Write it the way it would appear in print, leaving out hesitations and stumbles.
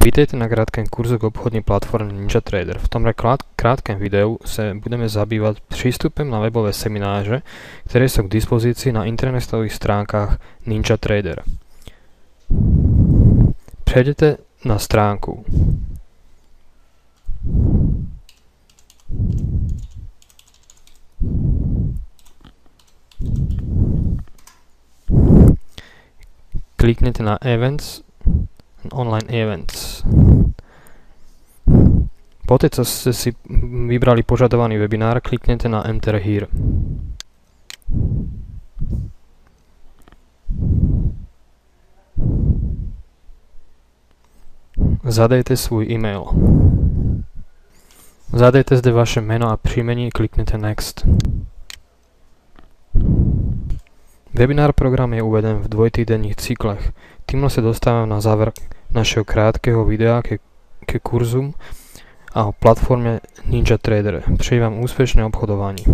Vítejte na krátkém kurzu k obchodní platformě NinjaTrader. V tomhle krátkém videu se budeme zabývat přístupem na webové semináře, které jsou k dispozici na internetových stránkách NinjaTrader. Přejděte na stránku. Klikněte na Events, Online Events. Poté, co ste si vybrali požadovaný webinár, kliknete na Enter Here. Zadejte svůj e-mail. Zadejte zde vaše meno a příjmení, kliknete Next. Webinár program je uveden v dvojtýdenních cyklech. Týmto se dostávám na záver našeho krátkého videa ke kurzu a o platformě NinjaTrader. Přeji vám úspěšné obchodování.